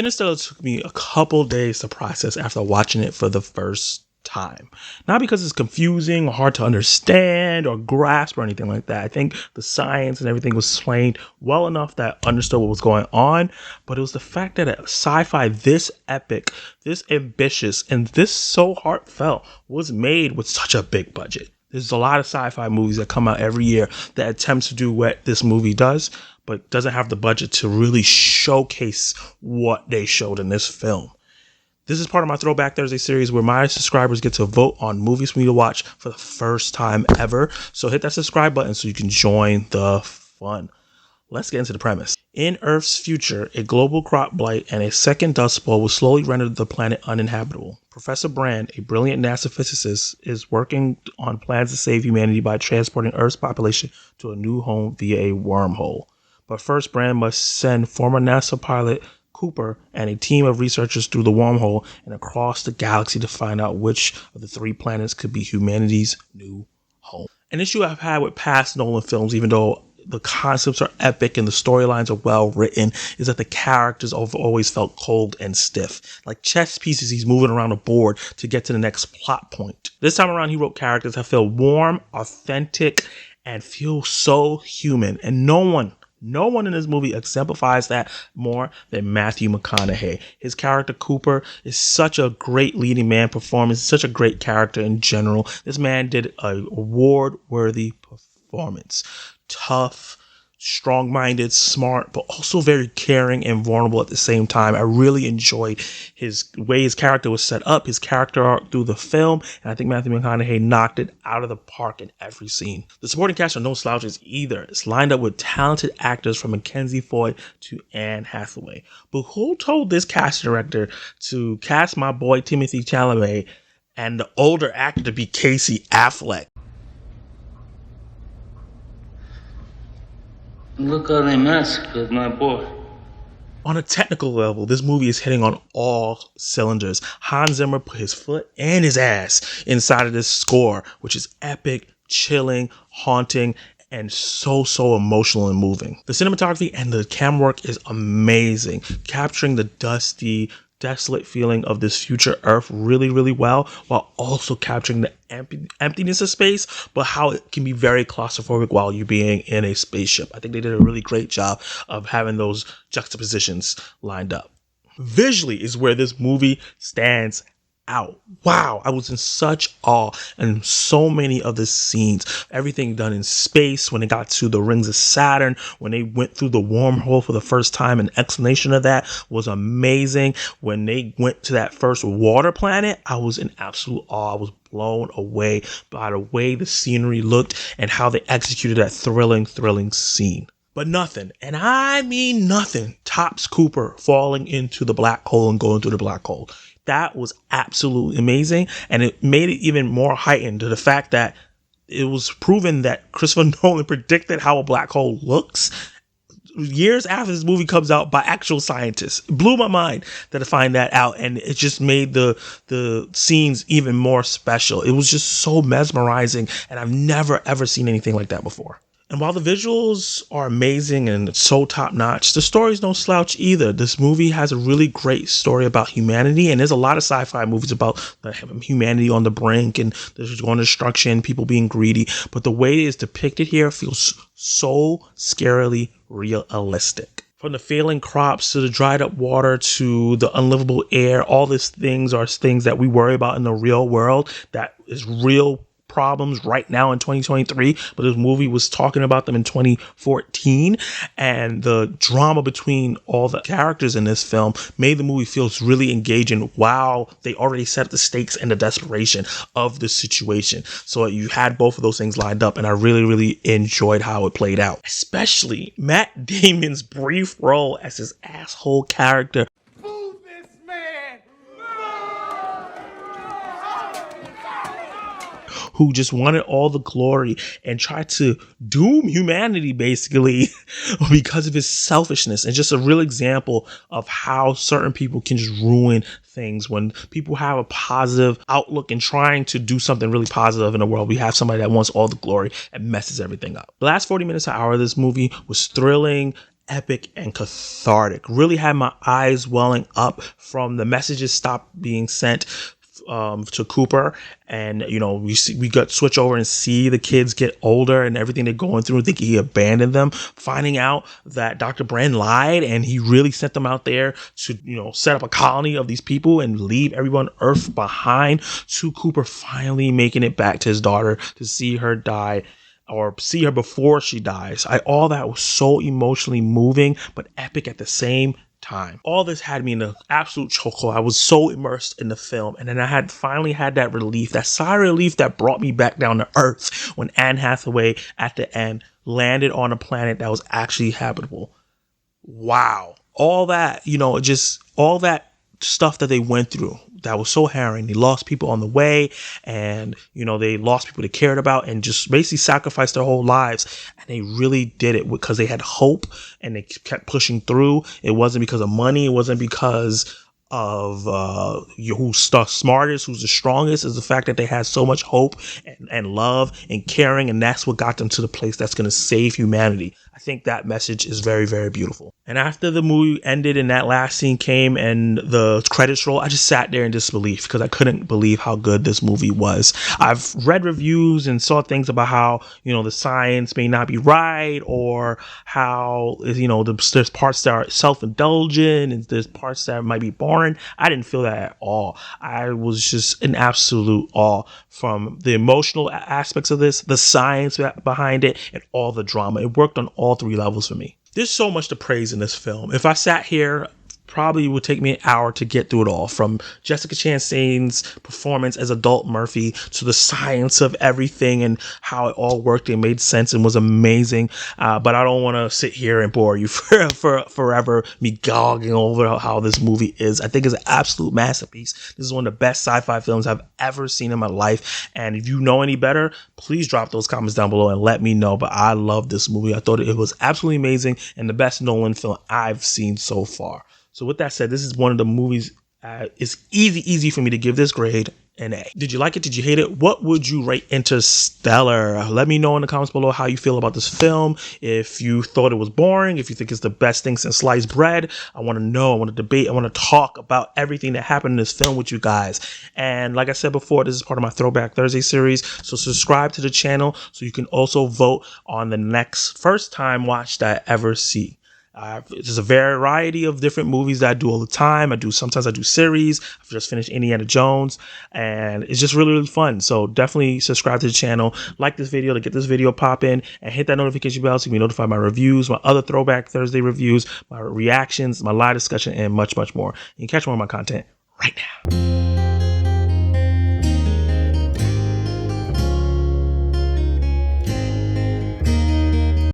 Interstellar took me a couple days to process after watching it for the first time. Not because it's confusing or hard to understand or grasp or anything like that. I think the science and everything was explained well enough that I understood what was going on, but it was the fact that a sci-fi this epic, this ambitious, and this so heartfelt was made with such a big budget. There's a lot of sci-fi movies that come out every year that attempts to do what this movie does, but doesn't have the budget to really showcase what they showed in this film. This is part of my Throwback Thursday series where my subscribers get to vote on movies for me to watch for the first time ever. So hit that subscribe button so you can join the fun. Let's get into the premise. In Earth's future, a global crop blight and a second dust bowl will slowly render the planet uninhabitable. Professor Brand, a brilliant NASA physicist, is working on plans to save humanity by transporting Earth's population to a new home via a wormhole. But first, Brand must send former NASA pilot Cooper and a team of researchers through the wormhole and across the galaxy to find out which of the 3 planets could be humanity's new home. An issue I've had with past Nolan films, even though the concepts are epic and the storylines are well written, is that the characters have always felt cold and stiff. Like chess pieces he's moving around a board to get to the next plot point. This time around, he wrote characters that feel warm, authentic, and feel so human. And no one in this movie exemplifies that more than Matthew McConaughey. His character Cooper is such a great leading man performance, such a great character in general. This man did an award-worthy performance. Tough, strong-minded, smart, but also very caring and vulnerable at the same time. I really enjoyed his way his character was set up, his character arc through the film, and I think Matthew McConaughey knocked it out of the park in every scene. The supporting cast are no slouches either. It's lined up with talented actors from Mackenzie Foy to Anne Hathaway. But who told this casting director to cast my boy Timothy Chalamet and the older actor to be Casey Affleck? Look how they massacred my boy. On a technical level, this movie is hitting on all cylinders. Hans Zimmer put his foot and his ass inside of this score, which is epic, chilling, haunting, and so emotional and moving. The cinematography and the camera work is amazing, capturing the dusty, desolate feeling of this future Earth really well, while also capturing the emptiness of space, but how it can be very claustrophobic while you're being in a spaceship. I think they did a really great job of having those juxtapositions lined up. Visually is where this movie stands out. Wow, I was in such awe and so many of the scenes. Everything done in space, when they got to the rings of Saturn, when they went through the wormhole for the first time, an explanation of that was amazing. When they went to that first water planet, I was in absolute awe. I was blown away by the way the scenery looked and how they executed that thrilling scene. But nothing, and I mean nothing, tops Cooper falling into the black hole and going through the black hole. That was absolutely amazing, and it made it even more heightened to the fact that it was proven that Christopher Nolan predicted how a black hole looks years after this movie comes out by actual scientists. It blew my mind to find that out, and it just made the scenes even more special. It was just so mesmerizing, and I've never ever seen anything like that before. And while the visuals are amazing and it's so top notch, the story's no slouch either. This movie has a really great story about humanity, and there's a lot of sci-fi movies about humanity on the brink and there's going destruction, people being greedy. But the way it is depicted here feels so scarily realistic. From the failing crops to the dried up water to the unlivable air, all these things are things that we worry about in the real world that is real problems right now in 2023, but this movie was talking about them in 2014, and the drama between all the characters in this film made the movie feel really engaging while they already set the stakes and the desperation of the situation. So you had both of those things lined up, and I really enjoyed how it played out, especially Matt Damon's brief role as his asshole character. Who just wanted all the glory and tried to doom humanity basically because of his selfishness, and just a real example of how certain people can just ruin things. When people have a positive outlook and trying to do something really positive in the world, we have somebody that wants all the glory and messes everything up. The last 40 minutes to an hour of this movie was thrilling, epic and cathartic. Really had my eyes welling up from the messages stopped being sent to Cooper, and we got switch over and see the kids get older and everything they're going through, thinking he abandoned them, finding out that Dr. Brand lied and he really sent them out there to set up a colony of these people and leave everyone on Earth behind, to Cooper finally making it back to his daughter to see her die, or see her before she dies. All that was so emotionally moving but epic at the same time. All this had me in an absolute chokehold. I was so immersed in the film, and then I had finally had that relief, that sigh of relief that brought me back down to earth when Anne Hathaway at the end landed on a planet that was actually habitable. Wow. All that, just all that stuff that they went through that was so harrowing. They lost people on the way, and they lost people they cared about, and just basically sacrificed their whole lives. And they really did it because they had hope and they kept pushing through. It wasn't because of money. It wasn't because of who's the smartest, who's the strongest. Is the fact that they had so much hope and love and caring, and that's what got them to the place that's going to save humanity. I think that message is very, very beautiful. And after the movie ended and that last scene came and the credits roll, I just sat there in disbelief because I couldn't believe how good this movie was. I've read reviews and saw things about how, the science may not be right, or how, there's parts that are self-indulgent and there's parts that might be boring. I didn't feel that at all. I was just in absolute awe from the emotional aspects of this, the science behind it, and all the drama. It worked on all three levels for me. There's so much to praise in this film. If I sat here, probably would take me an hour to get through it all, from Jessica Chastain's performance as adult Murphy to the science of everything and how it all worked and made sense and was amazing. But I don't want to sit here and bore you for forever, me gogging over how this movie is. I think it's an absolute masterpiece. This is one of the best sci-fi films I've ever seen in my life. And if you know any better, please drop those comments down below and let me know. But I love this movie. I thought it was absolutely amazing and the best Nolan film I've seen so far. So with that said, this is one of the movies, it's easy for me to give this grade an A. Did you like it? Did you hate it? What would you rate Interstellar? Let me know in the comments below how you feel about this film. If you thought it was boring, if you think it's the best thing since sliced bread, I want to know. I want to debate. I want to talk about everything that happened in this film with you guys. And like I said before, this is part of my Throwback Thursday series. So subscribe to the channel so you can also vote on the next first time watch that I ever see. There's a variety of different movies that I do all the time. Sometimes I do series. I've just finished Indiana Jones, and it's just really, really fun. So definitely subscribe to the channel, like this video to get this video popping, and hit that notification bell so you can be notified my reviews, my other Throwback Thursday reviews, my reactions, my live discussion, and much, much more. You can catch more of my content right now.